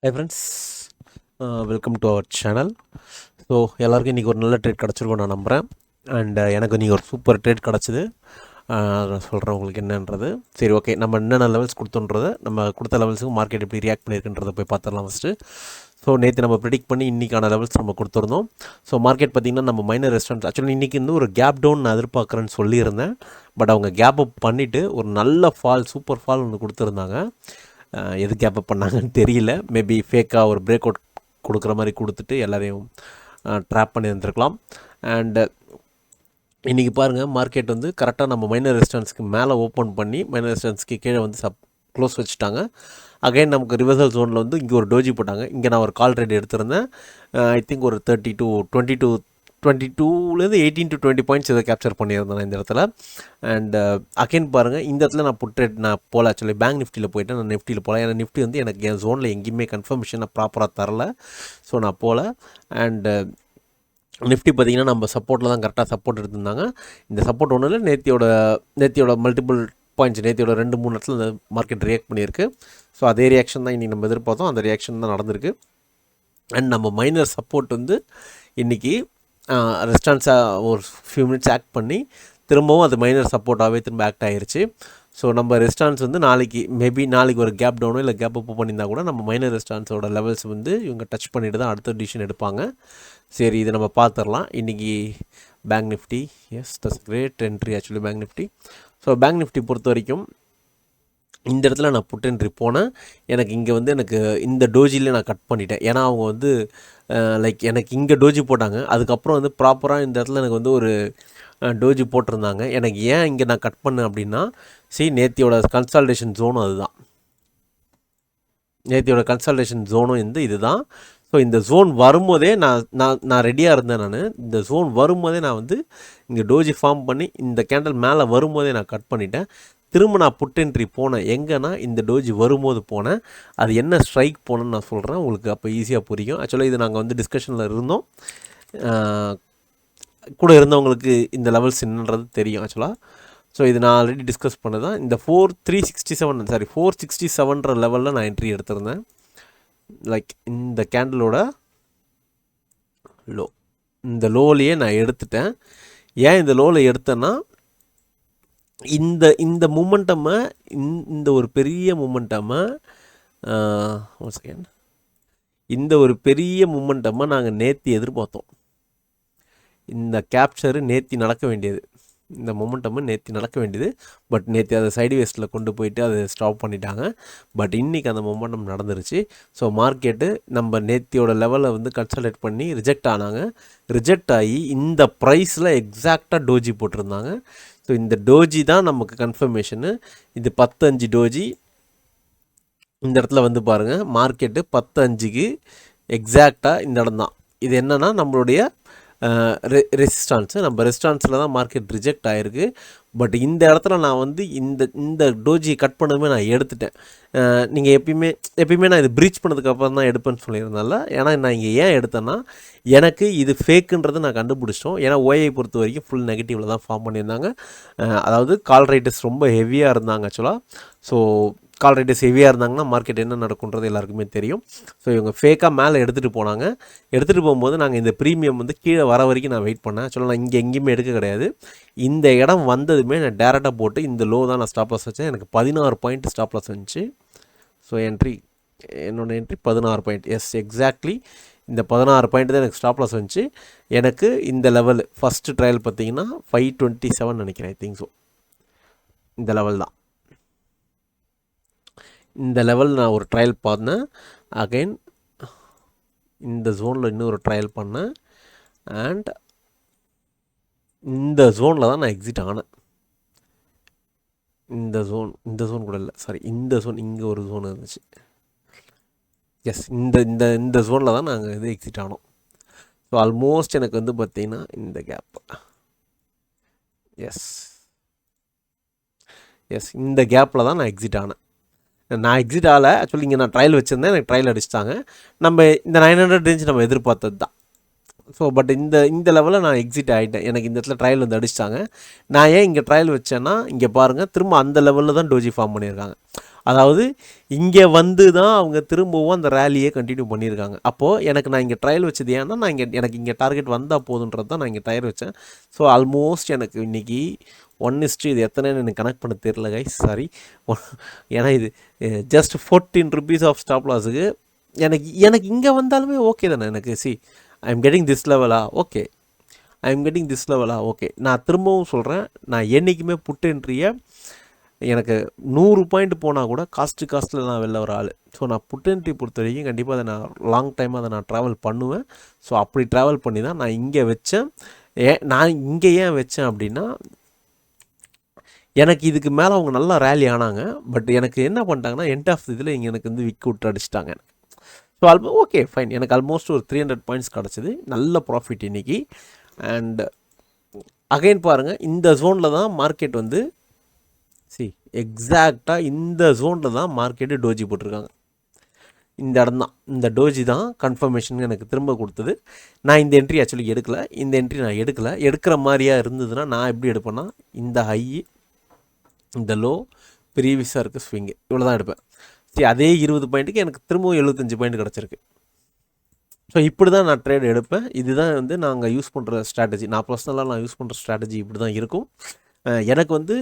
High friends, welcome to our channel. So எல்லாருக்கும் இன்றைக்கி ஒரு நல்ல ட்ரேட் கிடச்சிருக்கும் நான் நம்புகிறேன். அண்ட் எனக்கு இன்றைக்கி ஒரு சூப்பர் ட்ரேட் கிடச்சிது. நான் சொல்கிறேன் உங்களுக்கு என்னன்றது. சரி, ஓகே, நம்ம என்னென்ன லெவல்ஸ் கொடுத்தோன்றதை, நம்ம கொடுத்த லெவல்ஸுக்கு மார்க்கெட் எப்படி ரியாக்ட் பண்ணியிருக்குன்றதை போய் பார்த்துடலாம் ஃபஸ்ட்டு. ஸோ நேற்று நம்ம ப்ரிடிக்ட் பண்ணி இன்றைக்கான லெவல்ஸ் நம்ம கொடுத்துருந்தோம். ஸோ மார்க்கெட் பார்த்திங்கன்னா நம்ம மைனர் ரெஸ்டாரண்ட்ஸ் ஆக்சுவலி இன்றைக்கி வந்து ஒரு கேப் டவுன் நான் எதிர்பார்க்குறேன்னு சொல்லியிருந்தேன். பட் அவங்க கேப் அப் பண்ணிவிட்டு ஒரு நல்ல ஃபால், சூப்பர் ஃபால் ஒன்று கொடுத்துருந்தாங்க. எது கேப் அப் பண்ணாங்கன்னு தெரியல. மேபி ஃபேக்காக ஒரு பிரேக் அவுட் கொடுக்குற மாதிரி கொடுத்துட்டு எல்லாரையும் ட்ராப் பண்ணி இருந்திருக்கலாம். அண்டு இன்றைக்கி பாருங்கள், மார்க்கெட் வந்து கரெக்டாக நம்ம மைனர் ரெசிஸ்டன்ஸ்க்கு மேலே ஓப்பன் பண்ணி மைனர் ரெசிஸ்டன்ஸ்க்கு கீழே வந்து க்ளோஸ் வச்சுட்டாங்க. அகைன் நமக்கு ரிவர்சல் ஜோனில் வந்து இங்கே ஒரு டோஜி போட்டாங்க. இங்கே நான் ஒரு கால் ட்ரேட் எடுத்திருந்தேன். ஐ திங்க் ஒரு 22லேருந்து 18 to 20 பாயிண்ட்ஸ் இதை கேப்சர் பண்ணியிருந்தேன் இந்த இடத்துல. அண்ட் அகைன் பாருங்கள், இந்த இடத்துல நான் புட் ட்ரேட் நான் போகல. ஆக்சுவலி பேங்க் நிஃப்டியில் போயிட்டேன், நான் நிஃப்டியில் போகல. ஏன்னா நிஃப்டி வந்து எனக்கு என் ஜோனில் எங்கேயுமே கன்ஃபர்மேஷன் ப்ராப்பராக தரல. ஸோ நான் போகல. அண்டு நிஃப்டி பார்த்திங்கன்னா நம்ம சப்போர்ட்டில் தான் கரெக்டாக சப்போர்ட் எடுத்திருந்தாங்க. இந்த சப்போர்ட் ஒன்றும் இல்லை, நேத்தியோட மல்டிபிள் பாயிண்ட்ஸ், நேத்தியோட 2-3 இடத்துல இந்த மார்க்கெட் ரியாக்ட் பண்ணியிருக்கு. ஸோ அதே ரியாக்ஷன் தான் இன்றைக்கி நம்ம எதிர்பார்த்தோம், அந்த ரியாக்ஷன் தான் நடந்திருக்கு. அண்ட் நம்ம மைனர் சப்போர்ட் வந்து இன்றைக்கி ரெஸ்டாரண்ட்ஸாக ஒரு ஃபியூ மினிட்ஸ் ஆக்ட் பண்ணி திரும்பவும் அது மைனர் சப்போர்ட்டாகவே திரும்ப ஆக்ட் ஆகிருச்சு. ஸோ நம்ம ரெஸ்டாரண்ட்ஸ் வந்து நாளைக்கு ஒரு கேப் டவுனோ இல்லை கேப் அப் பண்ணியிருந்தால் கூட நம்ம மைனர் ரெஸ்டாரண்ட்ஸோட லெவல்ஸ் வந்து இவங்க டச் பண்ணிட்டு தான் அடுத்த டிசிஷன் எடுப்பாங்க. சரி, இதை நம்ம பார்த்துடலாம். இன்றைக்கி bank Nifty, yes that's great entry actually bank Nifty. So bank Nifty பொறுத்த வரைக்கும் இந்த இடத்துல நான் புட் என்ட்ரி போனேன். எனக்கு இங்கே வந்து எனக்கு இந்த டோஜிலே நான் கட் பண்ணிட்டேன். ஏன்னா அவங்க வந்து லைக் எனக்கு இங்கே டோஜி போட்டாங்க, அதுக்கப்புறம் வந்து ப்ராப்பராக இந்த இடத்துல எனக்கு வந்து ஒரு டோஜி போட்டிருந்தாங்க. எனக்கு ஏன் இங்கே நான் கட் பண்ணேன் அப்படின்னா, நேத்தியோட கன்சால்டேஷன் ஜோனும் அதுதான். நேத்தியோட கன்சால்டேஷன் ஜோனும் இதுதான். ஸோ இந்த ஜோன் வரும்போதே நான் ரெடியாக இருந்தேன். இந்த ஜோன் வரும்போதே நான் வந்து இங்கே டோஜி ஃபார்ம் பண்ணி இந்த கேண்டல் மேலே வரும்போதே நான் கட் பண்ணிட்டேன். திரும்ப நான் புட் என்ட்ரி போனேன். எங்கன்னா இந்த டோஜி வரும்போது போனேன். அது என்ன ஸ்ட்ரைக் போனேன்னு நான் சொல்கிறேன், உங்களுக்கு அப்போ ஈஸியாக புரியும். ஆக்சுவலாக இது நாங்கள் வந்து டிஸ்கஷனில் இருந்தோம், கூட இருந்தவங்களுக்கு இந்த லெவல்ஸ் என்னன்றது தெரியும் ஆக்சுவலாக. ஸோ இது நான் ஆல்ரெடி டிஸ்கஸ் பண்ணது தான். இந்த 467 லெவலில் நான் என்ட்ரி எடுத்திருந்தேன். லைக் இந்த கேண்டலோட லோ, இந்த லோலையே நான் எடுத்துட்டேன். ஏன் இந்த லோவில் எடுத்தேன்னா, இந்த மூமெண்டம்மை, இந்த ஒரு பெரிய மூமெண்டம்மை ஒன் செகண்ட், இந்த ஒரு பெரிய மூமெண்டம்மை நாங்கள் நேற்று எதிர்பார்த்தோம். இந்த கேப்சரு நேற்று நடக்க வேண்டியது, இந்த மொமெண்டமும் நேற்று நடக்க வேண்டியது. பட் நேற்று அதை சைடு வேஸ்ட்டில் கொண்டு போயிட்டு அதை ஸ்டாப் பண்ணிட்டாங்க. பட் இன்றைக்கி அந்த மொமெண்டம் நடந்துருச்சு. ஸோ மார்க்கெட்டு நம்ம நேத்தியோட லெவலை வந்து கன்சல்டேட் பண்ணி ரிஜெக்ட் ஆனாங்க. ரிஜெக்ட் ஆகி இந்த ப்ரைஸில் எக்ஸாக்டாக டோஜி போட்டிருந்தாங்க. ஸோ இந்த டோஜி தான் நமக்கு கன்ஃபர்மேஷனு. இது 10-5 டோஜி. இந்த இடத்துல வந்து பாருங்கள், மார்க்கெட்டு 10-5க்கு எக்ஸாக்டாக இந்த இடம் தான். இது என்னென்னா நம்மளுடைய ரெசிஸ்டான்ஸு, நம்ம ரெசிஸ்டான்ஸில் தான் மார்க்கெட் ரிஜெக்ட் ஆகிருக்கு. பட் இந்த இடத்துல நான் வந்து இந்த டோஜியை கட் பண்ணதுமே நான் எடுத்துட்டேன். நீங்கள் எப்பயுமே நான் இது ப்ரீச் பண்ணதுக்கப்புறம் தான் எடுப்பேன்னு சொல்லியிருந்தால. ஏன்னா நான் இங்கே ஏன் எடுத்தேன்னா, எனக்கு இது ஃபேக்குன்றது நான் கண்டுபிடிச்சிட்டோம். ஏன்னா ஓஐ பொறுத்த வரைக்கும் ஃபுல் நெகட்டிவில் தான் ஃபார்ம் பண்ணியிருந்தாங்க. அதாவது கால் ரைட்டர்ஸ் ரொம்ப ஹெவியாக இருந்தாங்க ஆக்சுவலாக. ஸோ கால் ரைட்டர்ஸ் ஹெவியாக இருந்தாங்கன்னா மார்க்கெட் என்ன நடக்குன்றது எல்லாருக்குமே தெரியும். ஸோ இவங்க ஃபேக்காக மேலே எடுத்துகிட்டு போனாங்க. எடுத்துகிட்டு போகும்போது நாங்கள் இந்த ப்ரீமியம் வந்து கீழே வர வரைக்கும் நான் வெயிட் பண்ணேன். ஆக்சுவலாக நான் இங்கே எங்கேயுமே எடுக்க கிடையாது. இந்த இடம் வந்ததுமே நான் டேரெக்டாக போட்டு இந்த லோ தான் நான் ஸ்டாப் லாஸ் வச்சேன். எனக்கு 16 பாயிண்ட் ஸ்டாப் லாஸ் வந்துச்சு. ஸோ என்னோடய என்ட்ரி 16 பாயிண்ட். எஸ், எக்ஸாக்ட்லி இந்த 16 பாயிண்ட் தான் எனக்கு ஸ்டாப் லாஸ் வந்துச்சு. எனக்கு இந்த லெவல் ஃபஸ்ட்டு ட்ரையல் பார்த்திங்கன்னா 527 நினைக்கிறேன், ஐ திங்க். ஸோ இந்த லெவல் தான், இந்த லெவல் நான் ஒரு ட்ரையல் பண்ணேன். அகைன் இந்த ஜோனில் இன்னொரு ட்ரையல் பண்ணேன். அண்ட் இந்த ஜோனில் தான் நான் எக்ஸிட் ஆனேன். இந்த ஜோன் கூட இல்லை, சாரி, இந்த ஜோன், இங்கே ஒரு ஜோன் இருந்துச்சு. எஸ், இந்த ஜோனில் தான் நாங்கள் இது எக்ஸிட் ஆனோம். ஸோ ஆல்மோஸ்ட் எனக்கு வந்து பார்த்திங்கன்னா இந்த கேப், எஸ் இந்த கேப்பில் தான் நான் எக்ஸிட் ஆனேன். நான் எக்ஸிட் ஆகலை ஆக்சுவலி. இங்கே நான் ட்ரையல் வச்சுருந்தேன், எனக்கு ட்ரையல் அடிச்சிட்டாங்க. நம்ம இந்த 900 ரேஞ்ச் நம்ம எதிர்பார்த்தது தான். ஸோ பட் இந்த லெவலில் நான் எக்ஸிட் ஆகிட்டேன். எனக்கு இந்த இடத்துல ட்ரையல் வந்து அடிச்சிட்டாங்க. நான் ஏன் இங்கே ட்ரையல் வச்சேன்னா, இங்கே பாருங்கள், திரும்ப அந்த லெவலில் தான் டோஜி ஃபார்ம் பண்ணியிருக்காங்க. அதாவது இங்கே வந்து தான் அவங்க திரும்பவும் அந்த ரேலியை கண்டினியூ பண்ணியிருக்காங்க. அப்போது நான் இங்கே ட்ரையல் வச்சது ஏன்னா எனக்கு இங்கே டார்கெட் வந்தால் போதுன்றது தான் நான் இங்கே ட்ரையல் வச்சேன். ஸோ ஆல்மோஸ்ட் எனக்கு இன்றைக்கி 1:, இது எத்தனைன்னு எனக்கு கனெக்ட் பண்ண தெரியல கைஸ், சாரி. ஏன்னா இது ஜஸ்ட் 14 rupees ஆஃப் ஸ்டாப் லாஸுக்கு எனக்கு இங்கே வந்தாலுமே ஓகே தானே. எனக்கு ஐ எம் கெட்டிங் திஸ் லெவலா, ஓகே. ஓகே. நான் திரும்பவும் சொல்கிறேன், நான் என்றைக்குமே புட் என்ட்ரியை எனக்கு 100 பாயிண்ட் போனால் கூட காஸ்ட்டில் நான் வெளில வர ஆள். ஸோ நான் புட் என்ட்ரி பொறுத்த வரைக்கும் கண்டிப்பாக அதை நான் லாங் டைமாக அதை நான் ட்ராவல் பண்ணுவேன். ஸோ அப்படி ட்ராவல் பண்ணி தான் நான் இங்கே வச்சேன். நான் இங்கே ஏன் வச்சேன் அப்படின்னா, எனக்கு இதுக்கு மேலே அவங்க நல்லா ரேலி ஆனாங்க. பட் எனக்கு என்ன பண்ணிட்டாங்கன்னா, எண்ட் ஆஃப் இதில் இங்கே எனக்கு விக்கு விட்டு அடிச்சிட்டாங்க எனக்கு. ஸோ ஓகே ஃபைன், எனக்கு ஆல்மோஸ்ட் ஒரு 300 பாயிண்ட்ஸ் கிடச்சிது. நல்ல ப்ராஃபிட் இன்றைக்கி. அண்ட் அகைன் பாருங்கள், இந்த ஜோனில் தான் மார்க்கெட் எக்ஸாக்டாக இந்த ஜோனில் தான் மார்க்கெட்டு டோஜி போட்டிருக்காங்க. இந்த இடம் தான், இந்த டோஜி தான் கன்ஃபர்மேஷன் எனக்கு திரும்ப கொடுத்தது. நான் இந்த என்ட்ரி ஆக்சுவலி எடுக்கலை. நான் எடுக்கிற மாதிரியா இருந்ததுன்னா நான் எப்படி எடுப்பேன்னா, இந்த ஹை, இந்த லோ, ப்ரீவியஸாக இருக்குது ஸ்விங்கு, இவ்வளோ தான் எடுப்பேன். அதே 20 பாயிண்ட்டுக்கு எனக்கு திரும்பவும் 75 பாயிண்ட் கிடச்சிருக்கு. ஸோ இப்படி தான் நான் ட்ரேட் எடுப்பேன். இதுதான் நாங்கள் யூஸ் பண்ணுற ஸ்ட்ராட்டஜி. நான் பர்சனலாக யூஸ் பண்ணுற ஸ்ட்ராட்டஜி இப்படி தான் இருக்கும். எனக்கு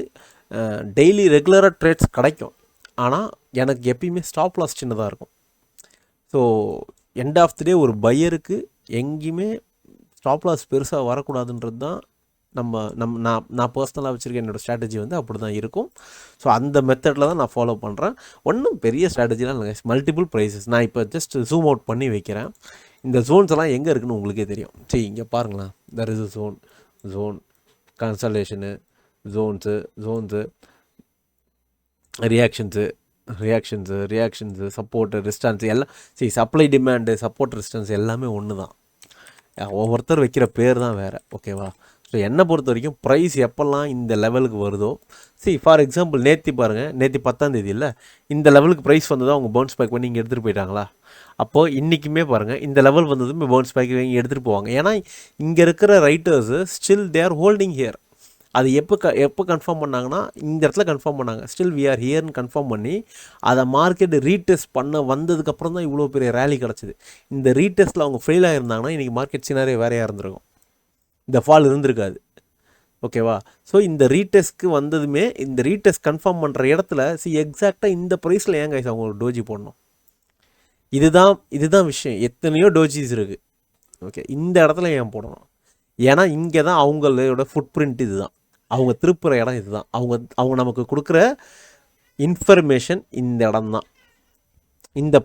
டெய்லி ரெகுலராக ட்ரேட்ஸ் கிடைக்கும். ஆனால் எனக்கு எப்பயுமே ஸ்டாப் லாஸ் சின்னதாக இருக்கும். ஸோ எண்ட் ஆஃப் தி டே ஒரு பையருக்கு எங்கேயுமே ஸ்டாப் லாஸ் பெருசாக வரக்கூடாதுன்றது தான் நான் பர்சனலாக வச்சுருக்க என்னோடய ஸ்ட்ராட்டஜி அப்படி தான் இருக்கும். ஸோ அந்த மெத்தடில் தான் நான் ஃபாலோ பண்ணுறேன். ஒன்றும் பெரிய ஸ்ட்ராட்டஜிலாம் இல்லை. மல்டிபிள் ப்ரைஸஸ் நான் இப்போ ஜஸ்ட் ஜூம் அவுட் பண்ணி வைக்கிறேன். இந்த ஜோன்ஸ் எல்லாம் எங்கே இருக்குன்னு உங்களுக்கே தெரியும். இங்கே பாருங்களேன், தர் இஸ் ஜோன் கன்சல்டேஷனு, ஜோன்ஸு ரியாக்ஷன்ஸு சப்போர்ட்டு ரெசிஸ்டன்ஸ் எல்லாம் சப்ளை டிமாண்டு சப்போர்ட் ரெசிஸ்டன்ஸ் எல்லாமே ஒன்று தான். ஒவ்வொருத்தர் வைக்கிற பேர் தான் வேறு, ஓகேவா? ஸோ என்னை பொறுத்த வரைக்கும் ப்ரைஸ் எப்போல்லாம் இந்த லெவலுக்கு வருதோ, ஃபார் எக்ஸாம்பிள் நேற்று பாருங்கள், நேற்று 10ஆம் தேதி இல்லை, இந்த லெவலுக்கு ப்ரைஸ் வந்ததோ அவங்க பவுன்ஸ் பேக் பண்ணி இங்கே எடுத்துகிட்டு போயிட்டாங்களா? அப்போது இன்றைக்குமே பாருங்கள், இந்த லெவல் வந்ததுமே பவுன்ஸ் பேக் வாங்கி எடுத்துகிட்டு போவாங்க. ஏன்னா இங்கே இருக்கிற writers still they are holding here. அது எப்போ கன்ஃபார்ம் பண்ணாங்கன்னா, இந்த இடத்துல கன்ஃபார்ம் பண்ணாங்க, ஸ்டில் வி ஆர் ஹியர்னு கன்ஃபார்ம் பண்ணி அதை மார்க்கெட்டு ரீடெஸ்ட் பண்ண வந்ததுக்கப்புறம் தான் இவ்வளோ பெரிய ரேலி கிடச்சிது. இந்த ரீடெஸ்ட்டில் அவங்க ஃபெயில் ஆகிருந்தாங்கன்னா இன்றைக்கி மார்க்கெட் சினாரியே வேறையாக இருந்திருக்கும், இந்த ஃபால் இருந்திருக்காது, ஓகேவா? ஸோ இந்த ரீடெஸ்ட்க்கு வந்ததுமே, இந்த ரீடெஸ்ட் கன்ஃபார்ம் பண்ணுற இடத்துல எக்ஸாக்டாக இந்த ப்ரைஸில் ஏன் கைஸ் அவங்க ஒரு டோஜி போடணும்? இதுதான் விஷயம். எத்தனையோ டோஜிஸ் இருக்குது, ஓகே, இந்த இடத்துல ஏன் போடணும்? ஏன்னா இங்கே தான் அவங்களோட ஃபுட் பிரிண்ட், இதுதான் அவங்க திருப்புற இடம், இதுதான் அவங்க நமக்கு கொடுக்குற இன்ஃபர்மேஷன். இந்த இடம் தான், இந்த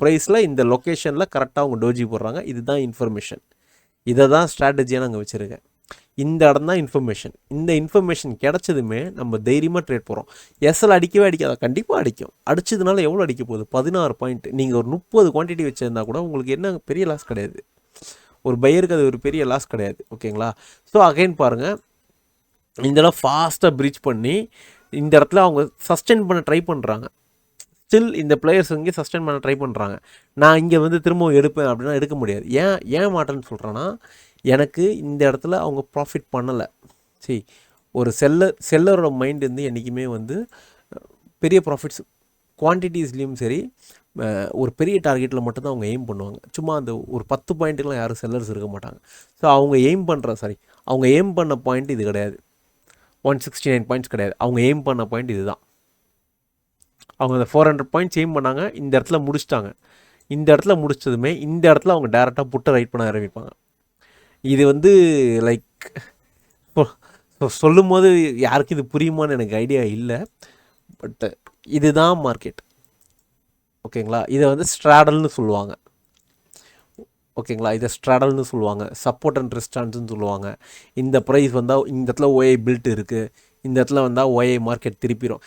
ப்ரைஸில் இந்த லொக்கேஷனில் கரெக்டாக அவங்க டோஜி போடுறாங்க. இதுதான் இன்ஃபர்மேஷன். இதை தான் ஸ்ட்ராட்டஜியாக நாங்கள் வச்சுருக்கேன். இந்த இடம் தான் இன்ஃபர்மேஷன். இந்த இன்ஃபர்மேஷன் கிடச்சதுமே நம்ம தைரியமாக ட்ரேட் போகிறோம். எஸ்எல் அடிக்கவே அடிக்காதா? கண்டிப்பாக அடிக்கும். அடிச்சதுனால எவ்வளோ அடிக்க போகுது? 16 பாயிண்ட். நீங்கள் ஒரு 30 குவான்டிட்டி வச்சுருந்தா கூட உங்களுக்கு என்ன பெரிய லாஸ் கிடையாது. ஒரு பையருக்கு அது ஒரு பெரிய லாஸ் கிடையாது, ஓகேங்களா? ஸோ அகைன் பாருங்கள், இந்த இடம் ஃபாஸ்ட்டாக பிரீச் பண்ணி இந்த இடத்துல அவங்க சஸ்டெயின் பண்ண ட்ரை பண்ணுறாங்க. ஸ்டில் இந்த பிளேயர்ஸ் இங்கே சஸ்டெயின் பண்ண ட்ரை பண்ணுறாங்க. நான் இங்கே திரும்பவும் எடுப்பேன் அப்படின்னா எடுக்க முடியாது. ஏன் மாட்டேன்னு சொல்கிறேன்னா, எனக்கு இந்த இடத்துல அவங்க ப்ராஃபிட் பண்ணலை. ஒரு செல்லரோட மைண்ட் என்றைக்குமே பெரிய ப்ராஃபிட்ஸ் குவான்டிட்டிஸ்லேயும் சரி, ஒரு பெரிய டார்கெட்டில் மட்டும்தான் அவங்க எய்ம் பண்ணுவாங்க. சும்மா அந்த ஒரு 10 பாயிண்ட்டுக்கெலாம் யாரும் செல்லர்ஸ் இருக்க மாட்டாங்க. ஸோ அவங்க எய்ம் பண்ண பாயிண்ட் இது கிடையாது, 169 பாயிண்ட்ஸ் கிடையாது. அவங்க எய்ம் பண்ண பாயிண்ட் இதுதான். அவங்க அந்த 400 பாயிண்ட்ஸ் எய்ம் பண்ணாங்க, இந்த இடத்துல முடிச்சிட்டாங்க. இந்த இடத்துல முடிச்சதுமே இந்த இடத்துல அவங்க டேரெக்டாக புட்டை ரைட் பண்ண ஆரம்பிப்பாங்க. இது லைக் சொல்லும் போது யாருக்கும் இது புரியுமான்னு எனக்கு ஐடியா இல்லை. பட் இதுதான் மார்க்கெட், ஓகேங்களா? இதை ஸ்ட்ராடல்னு சொல்லுவாங்க, ஓகேங்களா? இதை ஸ்ட்ராடல்னு சொல்லுவாங்க, சப்போர்ட் அண்ட் ரெசிஸ்டன்ஸ்னு சொல்லுவாங்க. இந்த ப்ரைஸ் வந்தால் இந்த இடத்துல ஓஏ பில்ட் இருக்குது, இந்த இடத்துல வந்தால் ஓஏ மார்க்கெட் திருப்பிடும்.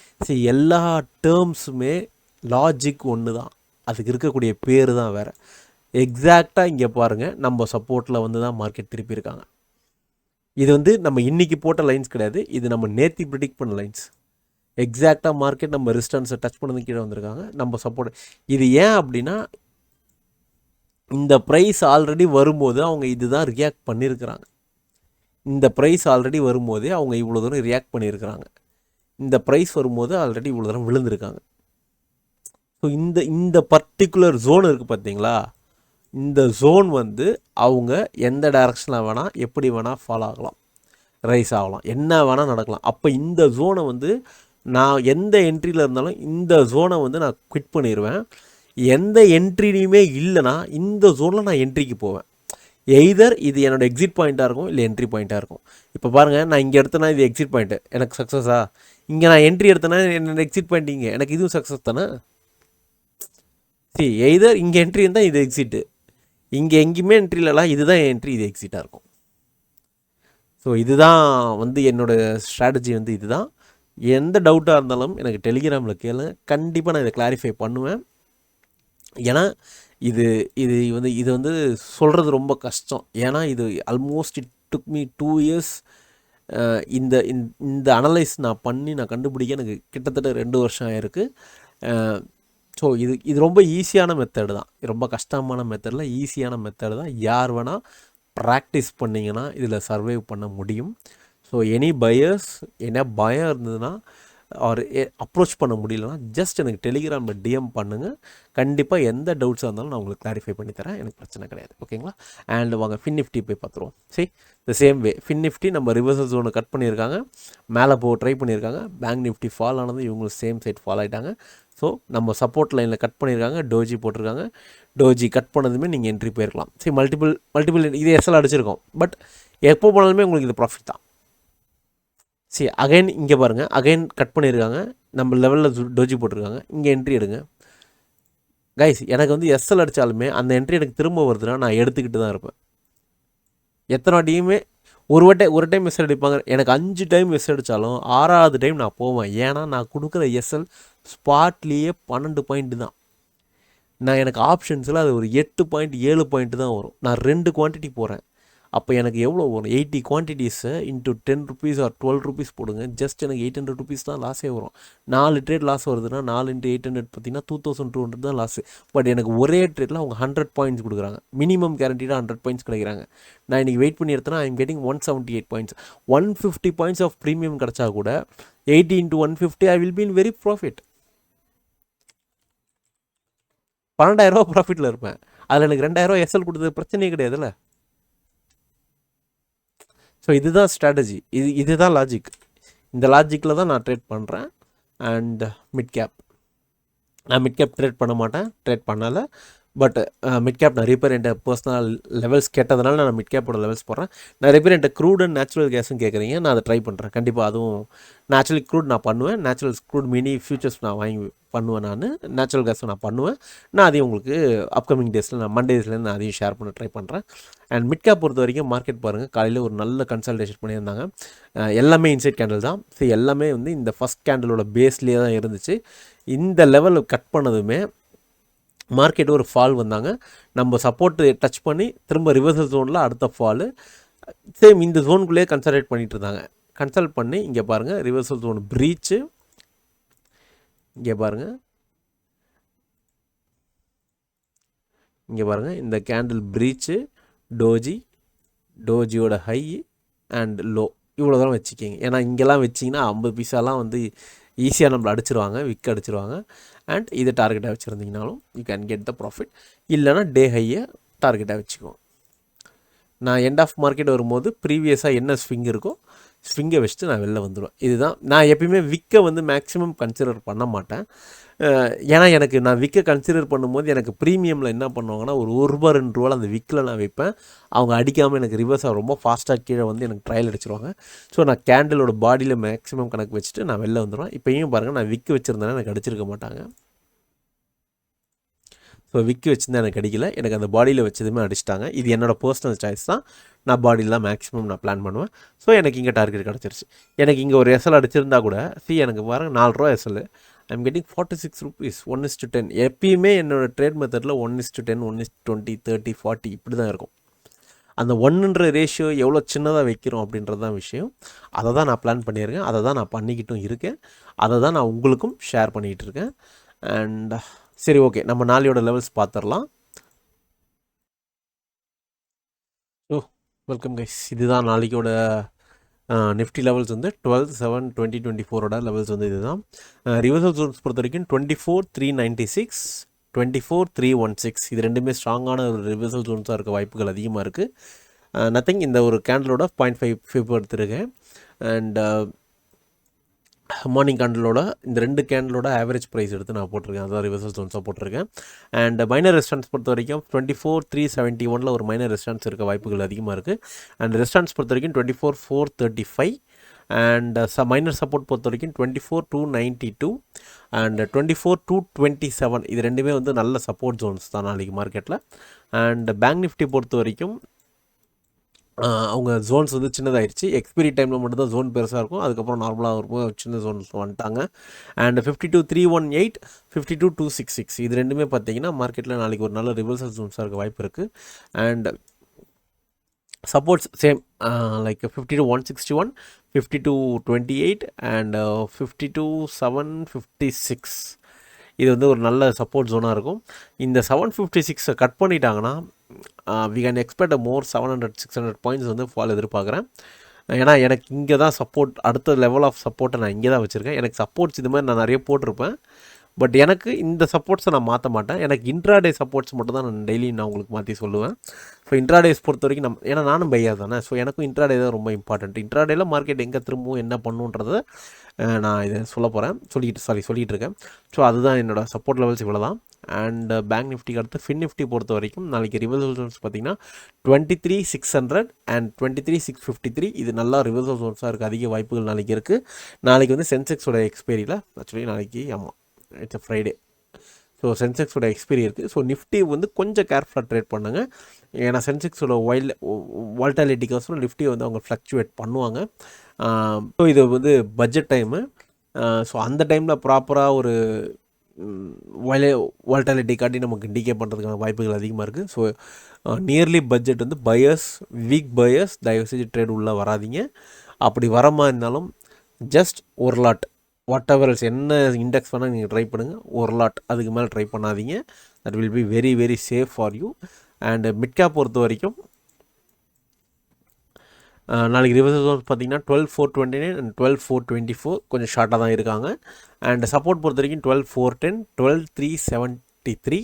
எல்லா டேர்ம்ஸுமே லாஜிக் ஒன்று தான், அதுக்கு இருக்கக்கூடிய பேர் தான் வேறு. எக்ஸாக்டாக இங்கே பாருங்கள், நம்ம சப்போர்ட்டில் தான் மார்க்கெட் திருப்பியிருக்காங்க. இது நம்ம இன்றைக்கி போட்ட லைன்ஸ் கிடையாது, இது நம்ம நேற்று ப்ரிடிக்ட் பண்ண லைன்ஸ். எக்ஸாக்டாக மார்க்கெட் நம்ம ரெசிஸ்டன்ஸை டச் பண்ணது கீழே வந்திருக்காங்க, நம்ம சப்போர்ட். இது ஏன் அப்படின்னா, இந்த ப்ரைஸ் ஆல்ரெடி வரும்போது அவங்க இதுதான் ரியாக்ட் பண்ணியிருக்கிறாங்க. இந்த ப்ரைஸ் ஆல்ரெடி வரும்போதே அவங்க இவ்வளோ தூரம் ரியாக்ட் பண்ணியிருக்கிறாங்க. இந்த ப்ரைஸ் வரும்போது ஆல்ரெடி இவ்வளோ தூரம் விழுந்திருக்காங்க. ஸோ இந்த இந்த பர்டிகுலர் ஜோன் இருக்குது பார்த்தீங்களா, இந்த ஜோன் வந்து அவங்க எந்த டைரக்ஷனில் வேணால் எப்படி வேணால் ஃபாலோ ஆகலாம், ரைஸ் ஆகலாம், என்ன வேணால் நடக்கலாம். அப்போ இந்த ஜோனை வந்து நான் எந்த என்ட்ரியில் இருந்தாலும் இந்த ஜோனை வந்து நான் குவிட் பண்ணிடுவேன். எந்த என்ட்ரிலையுமே இல்லைனா இந்த ஜோனில் நான் என்ட்ரிக்கு போவேன். எய்தர் இது என்னோடய எக்ஸிட் பாயிண்ட்டாக இருக்கும், இல்லை என்ட்ரி பாயிண்ட்டாக இருக்கும். இப்போ பாருங்கள், நான் இங்கே எடுத்தேன்னா இது எக்ஸிட் பாயிண்ட்டு, எனக்கு சக்ஸஸா. இங்கே நான் என்ட்ரி எடுத்தேன்னா என்னோடய எக்ஸிட் பாயிண்ட் இங்கே, எனக்கு இதுவும் சக்ஸஸ் தானே. சரி, எய்தர் இங்கே என்ட்ரி இருந்தால் இது எக்ஸிட்டு, இங்கே எங்கேயுமே என்ட்ரி இல்லைலாம், இதுதான் என்ட்ரி, இது எக்ஸிட்டாக இருக்கும். ஸோ இதுதான் வந்து என்னோடய ஸ்ட்ராட்டஜி வந்து இதுதான். எந்த டவுட்டாக இருந்தாலும் எனக்கு டெலிகிராமில் கேளுங்க, கண்டிப்பாக நான் இதை கிளாரிஃபை பண்ணுவேன். ஏன்னா இது இது வந்து இது வந்து சொல்கிறது ரொம்ப கஷ்டம். ஏன்னா இது almost it took me 2 years. இந்த இந்த அனலைஸ் நான் பண்ணி நான் கண்டுபிடிக்க எனக்கு கிட்டத்தட்ட 2 வருஷம் ஆயிருக்கு. ஸோ இது ரொம்ப ஈஸியான மெத்தடு தான், ரொம்ப கஷ்டமான மெத்தடில் ஈஸியான மெத்தடு தான். யார் வேணால் ப்ராக்டிஸ் பண்ணிங்கன்னா இதில் சர்வைவ் பண்ண முடியும். ஸோ எனி பையர்ஸ், என்ன பயம் இருந்ததுன்னா அவர் அப்ரோச் பண்ண முடியலன்னா ஜஸ்ட் எனக்கு டெலிகிராமில் டிஎம் பண்ணுங்கள். கண்டிப்பாக எந்த டவுட்ஸாக இருந்தாலும் நான் உங்களுக்கு கிளாரிஃபை பண்ணி தரேன், எனக்கு பிரச்சனை கிடையாது. ஓகேங்களா? அண்ட் வாங்க ஃபின் நிஃப்டி போய் பார்த்துருவோம். சரி, the same way fin Nifty நம்ம ரிவர்சல் ஜோனை கட் பண்ணியிருக்காங்க, மேலே போக ட்ரை பண்ணியிருக்காங்க. பேங்க் நிஃப்டி ஃபால் ஆனது, இவங்களும் சேம் சைட் ஃபால் ஆகிட்டாங்க. ஸோ நம்ம சப்போர்ட் லைனில் கட் பண்ணியிருக்காங்க, டோஜி போட்டிருக்காங்க. டோஜி கட் பண்ணதுமே நீங்கள் என்ட்ரி போயிருக்கலாம். சரி, மல்டிபிள் இது எஸ்எல் அடிச்சிருக்கோம், பட் எப்போ போனாலுமே உங்களுக்கு இது ப்ராஃபிட் தான். சரி, அகைன் இங்கே பாருங்கள், அகைன் கட் பண்ணியிருக்காங்க, நம்ம லெவலில் டோஜி போட்டிருக்காங்க, இங்கே என்ட்ரி எடுங்க. கைஸ், எனக்கு வந்து எஸ்எல் அடித்தாலுமே அந்த என்ட்ரி எனக்கு திரும்ப வருதுன்னா நான் எடுத்துக்கிட்டு தான் இருப்பேன். எத்தனை வாட்டியுமே ஒரு டைம் எஸ்எல் அடிப்பாங்க, எனக்கு 5 டைம் எஸ்எல் அடித்தாலும் 6வது டைம் நான் போவேன். ஏன்னா நான் கொடுக்குற எஸ்எல் ஸ்பாட்லேயே 12 பாயிண்ட் தான். நான் எனக்கு ஆப்ஷன்ஸில் அது ஒரு 8 பாயிண்ட் 7 பாயிண்ட் தான் வரும். நான் 2 குவான்டிட்டி போகிறேன். அப்போ எனக்கு எவ்வளோ வரும்? 80 குவான்டிட்டிஸை இன்ட்டு 10 rupees ஆர் 12 rupees போடுங்க, ஜஸ்ட் எனக்கு 800 rupees தான் லாஸே வரும். 4 ட்ரேட் லாஸ் வருதுன்னா 4 × 800 பார்த்தீங்கன்னா 2200 தான் லாஸு. பட் எனக்கு ஒரே ட்ரேட்டில் அவங்க 100 பாயிண்ட்ஸ் கொடுக்குறாங்க, மினிமம் கேரண்டிடாக 100 பாயிண்ட்ஸ் கிடைக்கிறாங்க. நான் இன்றைக்கி வெயிட் பண்ணி எடுத்தேன்னா I am getting 178 points. 150 points of premium கிடச்சா கூட 80 × 150 I will be in very profit. 12,000 ப்ராஃபிட்டில் இருப்பேன். அதில் எனக்கு 2,000 எஸ்எல் கொடுத்தது பிரச்சனையே கிடையாதுல்ல. ஸோ இதுதான் ஸ்ட்ராட்டஜி, இதுதான் லாஜிக். இந்த லாஜிக்கில் தான் நான் ட்ரேட் பண்ணுறேன். அண்ட் மிட் கேப், நான் மிட் கேப் ட்ரேட் பண்ண மாட்டேன், ட்ரேட் பண்ணலை. பட் மிட் கேப் நிறைய பேர் என்கிட்ட பர்சனல் லெவல்ஸ் கேட்டதுனால நான் மிட் கேப்போட லெவல்ஸ் போடுறேன். நிறைய பேர் என்கிட்ட க்ரூட் அண்ட் நேச்சுரல் கேஸும் கேட்குறீங்க, நான் அதை ட்ரை பண்ணுறேன் கண்டிப்பாக. அதுவும் நேச்சுரல் க்ரூட் நான் பண்ணுவேன், நேச்சுரல் க்ரூட் மினி ஃபியூச்சர்ஸ் நான் வாங்கி பண்ணுவேன், நான் நேச்சுரல் கேஸும் நான் பண்ணுவேன். நான் அதையும் உங்களுக்கு அப்கமிங் டேஸில் நான் மண்டேஸ்லேருந்து நான் அதையும் ஷேர் பண்ண ட்ரை பண்ணுறேன். அண்ட் மிட் கேப் பொறுத்த வரைக்கும் மார்க்கெட் பாருங்கள், காலையில் ஒரு நல்ல கன்சல்டேஷன் பண்ணியிருந்தாங்க. எல்லாமே இன்சைட் கேண்டில் தான். ஸோ எல்லாமே வந்து இந்த ஃபஸ்ட் கேண்டிலோட பேஸ்லேயே தான் இருந்துச்சு. இந்த லெவல் கட் பண்ணதுமே மார்க்கெட் ஒரு ஃபால் வந்தாங்க, நம்ம சப்போர்ட் டச் பண்ணி திரும்ப ரிவர்சல் ஜோனில் அடுத்த ஃபாலு. சேம் இந்த ஜோனுக்குள்ளேயே கன்சல்டேட் பண்ணிகிட்டு இருந்தாங்க. கன்சல்ட் பண்ணி இங்கே பாருங்கள், ரிவர்சல் ஜோன் ப்ரீச்சு, இங்கே பாருங்கள், இங்கே பாருங்கள், இந்த கேண்டில் ப்ரீச்சு, டோஜியோட ஹை அண்ட் லோ, இவ்வளோ தூரம் வச்சுக்கிங்க. ஏன்னா இங்கெல்லாம் வச்சிங்கன்னா 50 பைசாலாம் வந்து ஈஸியாக நம்மளை அடிச்சிருவாங்க, விக் அடிச்சிருவாங்க. அண்ட் இதை டார்கெட்டாக வச்சுருந்தீங்கனாலும் you can get the profit. இல்லைனா டே ஹையை டார்கெட்டாக வச்சுக்குவோம். நான் எண்ட் ஆஃப் மார்க்கெட் வரும்போது ப்ரீவியஸாக என்ன ஸ்விங் இருக்கோ ஸ்விங்கை வச்சுட்டு நான் வெளில வந்துடுவேன். இதுதான் நான் எப்பயுமே விக்கை வந்து மேக்ஸிமம் கன்சிடர் பண்ண மாட்டேன். ஏன்னா எனக்கு நான் விக்கை கன்சிடர் பண்ணும்போது எனக்கு ப்ரீமியமில் என்ன பண்ணுவாங்கன்னா ஒரு ரூபா 2 ரூபாவில் அந்த விக்கில் நான் வைப்பேன். அவங்க அடிக்காமல் எனக்கு ரிவர்ஸாக ரொம்ப ஃபாஸ்ட்டாக கீழே வந்து எனக்கு ட்ரையல் அடிச்சிருவாங்க. ஸோ நான் கேண்டிலோட பாடியில் மேக்ஸிமம் கணக்கு வச்சுட்டு நான் வெளில வந்துடுவேன். இப்போயும் பாருங்கள், நான் விக்கு வச்சுருந்தேன்னா எனக்கு அடிச்சிருக்க மாட்டாங்க. ஸோ விக்கி வச்சுருந்தா எனக்கு கிடைக்கல, எனக்கு அந்த பாடியில் வச்சதுமே அடிச்சிட்டாங்க. இது என்னோடய பர்சனல் சாய்ஸ் தான். நான் பாடியில் தான் மேக்ஸிமம் நான் பிளான் பண்ணுவேன். ஸோ எனக்கு இங்கே டார்கெட் கிடச்சிருச்சு. எனக்கு இங்கே ஒரு எஸ்எல் அடிச்சிருந்தா கூட எனக்கு பாருங்கள் 4 ரூபா எஸ்எல், ஐம் கெட்டிங் 46 rupees. 1:10. எப்பயுமே என்னோடய ட்ரேட் மெத்தடில் 1:10, 1:20, 30, 40 இப்படி தான் இருக்கும். அந்த 1ன்ற ரேஷியோ எவ்வளோ சின்னதாக வைக்கிறோம் அப்படின்றது தான் விஷயம். அதை தான் நான் பிளான் பண்ணியிருக்கேன், அதை தான் நான் பண்ணிக்கிட்டும் இருக்கேன், அதை தான் நான் உங்களுக்கும் ஷேர் பண்ணிக்கிட்டு இருக்கேன். அண்ட் சரி, ஓகே, நம்ம நாளையோட லெவல்ஸ் பார்த்துடலாம். ஓ வெல்கம் கைஸ், இதுதான் நாளைக்கோட நிஃப்டி லெவல்ஸ் வந்து 12/7/2024 லெவல்ஸ் வந்து இதுதான். ரிவர்சல் ஜோன்ஸ் பொறுத்த வரைக்கும் 24,396, 24,316 இது ரெண்டுமே ஸ்ட்ராங்கான ஒரு ரிவர்சல் ஜோன்ஸாக இருக்க வாய்ப்புகள் அதிகமாக இருக்குது. நத்திங் இந்த ஒரு கேண்டலோட 0.5 ஃபிப் எடுத்துருக்கேன். அண்ட் மார்னிங் கேண்டலோட இந்த 2 கேண்டலோட ஆவரேஜ் ப்ரைஸ் எடுத்து நான் போட்டிருக்கேன். அதான் ரிவர்சல் ஜோன்ஸாக போட்டிருக்கேன். அண்ட் மைனர் ரெஸ்டாரண்ட்ஸ் பொறுத்த வரைக்கும் 24,371 ஒரு மைனர் ரெஸ்டாரண்ட்ஸ் இருக்க வாய்ப்புகள் அதிகமாக இருக்குது. அண்ட் ரெஸ்டாரண்ட்ஸ் பொறுத்த வரைக்கும் 24,435. அண்ட் மைனர் சப்போர்ட் பொறுத்த வரைக்கும் 24,292 அண்ட் 24,227 இது ரெண்டுமே வந்து நல்ல சப்போர்ட் ஜோன்ஸ் தான் நாளைக்கு மார்க்கெட்டில். அண்ட் பேங்க் நிஃப்டி பொறுத்த வரைக்கும் அவங்க ஜோன்ஸ் வந்து சின்னதாகிடுச்சு. எக்ஸ்பைரி டைமில் மட்டும்தான் ஜோன் பெருசாக இருக்கும். அதுக்கப்புறம் நார்மலாக இருக்கும் சின்ன ஜோன்ஸ் வந்துட்டாங்க. அண்ட் 52,318, 52,266 இது ரெண்டுமே பார்த்தீங்கன்னா மார்க்கெட்டில் நாளைக்கு ஒரு நல்ல ரிவர்சல் ஜோன்ஸாக இருக்க வாய்ப்பு இருக்குது. And supports same like 52,161, 52,28 and 52,756 இது வந்து ஒரு நல்ல சப்போர்ட் ஜோனாக இருக்கும். இந்த 756 கட் பண்ணிட்டாங்கன்னா we can expect more 700-600 points வந்து ஃபால் எதிர்பார்க்குறேன். ஏன்னா எனக்கு இங்கே தான் சப்போர்ட், அடுத்த லெவல் ஆஃப் சப்போர்ட்டை நான் இங்கே தான் வச்சுருக்கேன். எனக்கு சப்போர்ட்ஸ் இது மாதிரி நான் நிறைய போட்டிருப்பேன். பட் எனக்கு இந்த சப்போர்ட்ஸை நான் மாற்ற மாட்டேன். எனக்கு இன்ட்ராடே சப்போர்ட்ஸ் மட்டும் தான் நான் டெய்லி நான் உங்களுக்கு மாற்றி சொல்லுவேன். ஸோ இன்ட்ராடேஸ் பொறுத்த வரைக்கும் ஏன்னா நானும் பையர் தானே. ஸோ எனக்கும் இன்ட்ராடே தான் ரொம்ப இம்பார்ட்டண்ட். இன்ட்ராடேல மார்க்கெட் எங்கே திரும்பவும் என்ன பண்ணுன்றதை நான் இதை சொல்லிகிட்டு இருக்கேன். ஸோ அதுதான் என்னோடய சப்போர்ட் லெவல்ஸ் இவ்வளோ தான். அண்ட் பேங்க் நிஃப்டிக்கு அடுத்து ஃபின் நிஃப்டி பொறுத்த வரைக்கும் நாளைக்கு ரிவர்சல் ஜோன்ஸ் பார்த்தீங்கன்னா 23,600 அண்ட் 23,653 இது நல்லா ரிவர்சல் ஜோன்ஸாக இருக்குது. அதிக வாய்ப்புகள் நாளைக்கு இருக்குது. நாளைக்கு வந்து சென்செக்ஸோட எக்ஸ்பைரியில் ஆக்சுவலி நாளைக்கு இட்ஸ் ஃப்ரைடே. ஸோ சென்செக்ஸோட எக்ஸ்பைரி இருக்குது. ஸோ நிஃப்டி வந்து கொஞ்சம் கேர்ஃபுல்லாக ட்ரேட் பண்ணுங்க. ஏன்னா சென்செக்ஸோட வால்டாலிட்டிக்கோசரம் நிஃப்டியை வந்து அவங்க ஃப்ளக்சுவேட் பண்ணுவாங்க. ஸோ இது வந்து பட்ஜெட் டைமு. ஸோ அந்த டைமில் ப்ராப்பராக ஒரு வால்டாலிட்டி காட்டி நமக்கு டிகே பண்ணுறதுக்கான வாய்ப்புகள் அதிகமாக இருக்குது. ஸோ நியர்லி பட்ஜெட் வந்து வீக் பையர்ஸ் தயவுசெய்து ட்ரேட் உள்ளே வராதிங்க. அப்படி வரமா இருந்தாலும் ஜஸ்ட் ஒரு லாட் வாட் எவர் எல்ஸ் என்ன இண்டெக்ஸ் வேணால் நீங்கள் ட்ரை பண்ணுங்கள். ஒரு லாட் அதுக்கு மேலே ட்ரை பண்ணாதீங்க. That will be very very safe for you. And mid cap பொறுத்த வரைக்கும் நாளைக்கு ரிவர்சல் ஜோன்ஸ் பார்த்தீங்கன்னா 12,429 அண்ட் 12,424 கொஞ்சம் ஷார்ட்டாக தான் இருக்காங்க. அண்ட் சப்போர்ட் பொறுத்த வரைக்கும் 12,410, 12,373.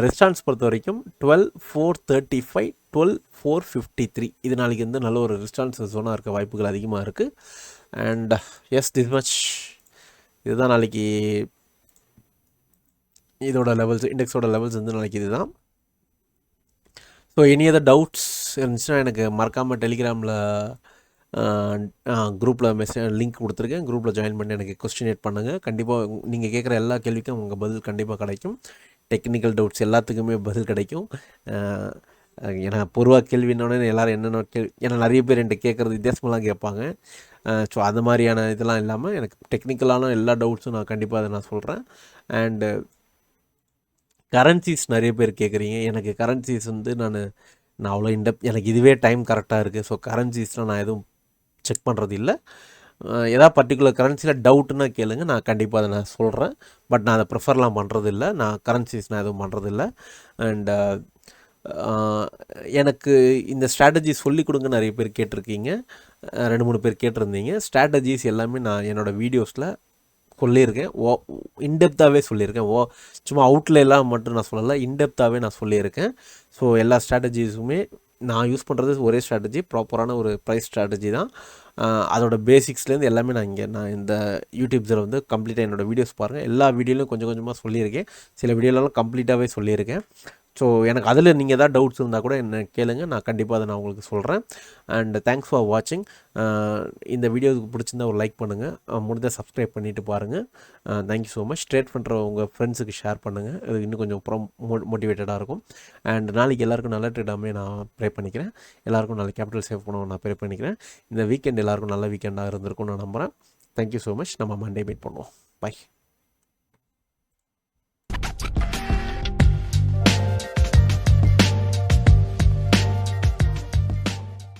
ரெஸ்டாரண்ட்ஸ் பொறுத்த வரைக்கும் 12,435, 12,453 இது நாளைக்கு வந்து நல்ல ஒரு ரெஸ்டாரண்ட்ஸ் ஜோனாக இருக்க வாய்ப்புகள் அதிகமாக இருக்குது. அண்ட் எஸ் திஸ் மச் இதுதான் நாளைக்கு இதோட லெவல்ஸ், இண்டெக்ஸோட லெவல்ஸ் வந்து நாளைக்கு இதுதான். ஸோ எனி அதர் டவுட்ஸ் இருந்துச்சுன்னா எனக்கு மறக்காமல் டெலிகிராமில் குரூப்பில் லிங்க் கொடுத்துருக்கேன். குரூப்பில் ஜாயின் பண்ணி எனக்கு கொஸ்டினேட் பண்ணுங்கள். கண்டிப்பாக நீங்கள் கேட்குற எல்லா கேள்விக்கும் உங்கள் பதில் கண்டிப்பாக கிடைக்கும். டெக்னிக்கல் டவுட்ஸ் எல்லாத்துக்குமே பதில் கிடைக்கும். ஏன்னா பொதுவாக கேள்வின்னோடனே எல்லோரும் என்னென்ன ஏன்னா நிறைய பேர் என்கிட்ட கேட்குறது வித்தியாசமெல்லாம் கேட்பாங்க. ஸோ அது மாதிரியான இதெல்லாம் இல்லாமல் எனக்கு டெக்னிக்கலான எல்லா டவுட்ஸும் நான் கண்டிப்பாக அதை நான் சொல்கிறேன். அண்டு கரன்சிஸ் நிறைய பேர் கேட்குறீங்க. எனக்கு கரன்சிஸ் வந்து நான் அவ்வளோ எனக்கு இதுவே டைம் கரெக்டாக இருக்குது. ஸோ கரன்சிஸ்லாம் நான் எதுவும் செக் பண்ணுறது இல்லை. ஏதாவது பர்டிகுலர் கரன்சியில் டவுட்டுன்னா கேளுங்க, நான் கண்டிப்பாக அதை நான் சொல்கிறேன். பட் நான் அதை ப்ரிஃபர்லாம் பண்ணுறது இல்லை. நான் கரன்சிஸ் நான் எதுவும் பண்ணுறது இல்லை. அண்ட் எனக்கு இந்த ஸ்ட்ராட்டஜி சொல்லிக் கொடுங்க நிறைய பேர் கேட்டிருக்கீங்க. 2-3 பேர் கேட்டிருந்தீங்க. ஸ்ட்ராட்டஜிஸ் எல்லாமே நான் என்னோடய வீடியோஸில் சொல்லியிருக்கேன். இன்டெப்த்தாகவே சொல்லியிருக்கேன். சும்மா அவுட்லைலாம் மட்டும் நான் சொல்லலை, இன்டெப்த்தாகவே நான் சொல்லியிருக்கேன். ஸோ எல்லா ஸ்ட்ராட்டஜிஸுமே நான் யூஸ் பண்ணுறது ஒரே ஸ்ட்ராட்டஜி, ப்ராப்பரான ஒரு ப்ரைஸ் ஸ்ட்ராட்டஜி தான். அதோட பேசிக்ஸ்லேருந்து எல்லாமே நான் இந்த யூடியூப்ஸில் வந்து கம்ப்ளீட்டாக என்னோடய வீடியோஸ் பாருங்கள். எல்லா வீடியோலையும் கொஞ்சம் கொஞ்சமாக சொல்லியிருக்கேன். சில வீடியோலாம் கம்ப்ளீட்டாகவே சொல்லியிருக்கேன். ஸோ எனக்கு அதில் நீங்கள் எதாவது டவுட்ஸ் இருந்தால் கூட என்ன கேளுங்க, நான் கண்டிப்பாக அதை நான் உங்களுக்கு சொல்கிறேன். அண்ட் தேங்க்ஸ் ஃபார் வாட்சிங். இந்த வீடியோவுக்கு பிடிச்சிருந்தா ஒரு லைக் பண்ணுங்கள், முடிஞ்சால் சப்ஸ்கிரைப் பண்ணிவிட்டு பாருங்கள். Thank you so much. ட்ரேட் பண்ணுற உங்கள் ஃப்ரெண்ட்ஸுக்கு ஷேர் பண்ணுங்கள், அது இன்னும் கொஞ்சம் மோட்டிவேட்டடாக இருக்கும். அண்ட் நாளைக்கு எல்லாேருக்கும் நல்ல ட்ரேடாமே நான் ப்ரே பண்ணிக்கிறேன். எல்லாேருக்கும் நல்ல கேபிட்டல் சேவ் பண்ணவும் நான் ப்ரே பண்ணிக்கிறேன். இந்த வீக்கெண்ட் எல்லாேருக்கும் நல்ல வீக்கெண்டாக இருந்திருக்கும் நான் நம்புகிறேன். Thank you so much. நம்ம மண்டே மீட் பண்ணுவோம். பை.